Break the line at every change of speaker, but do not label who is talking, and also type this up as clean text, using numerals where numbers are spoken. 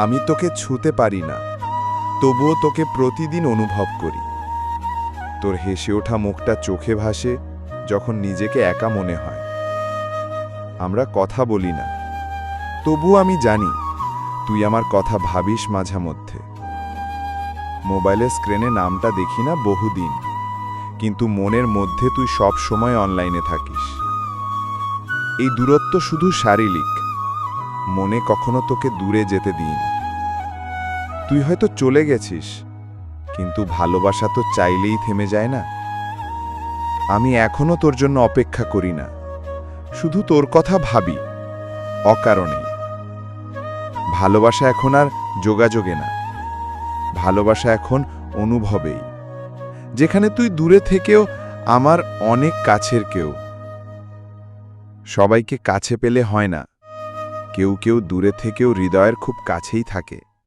আমি তোকে ছুঁতে পারি না, তবুও তোকে প্রতিদিন অনুভব করি। তোর হেসে ওঠা মুখটা চোখে ভাসে যখন নিজেকে একা মনে হয়। আমরা কথা বলি না, তবুও আমি জানি তুই আমার কথা ভাবিস মাঝে মধ্যে। মোবাইলের স্ক্রিনে নামটা দেখি না বহুদিন, কিন্তু মনের মধ্যে তুই সব সময় অনলাইনে থাকিস। এই দূরত্ব শুধু শারীরিক, মনে কখনো তোকে দূরে যেতে দিইনি। তুই হয়তো চলে গেছিস, কিন্তু ভালোবাসা তো চাইলেই থেমে যায় না। আমি এখনো তোর জন্য অপেক্ষা করি না, শুধু তোর কথা ভাবি, অকারণেই। ভালোবাসা এখন আর যোগাযোগে না, ভালোবাসা এখন অনুভবেই। যেখানে তুই দূরে থেকেও আমার অনেক কাছের কেউ। সবাইকে কাছে পেলে হয় না, কেউ কেউ দূরে থেকেও হৃদয়ের খুব কাছেই থাকে।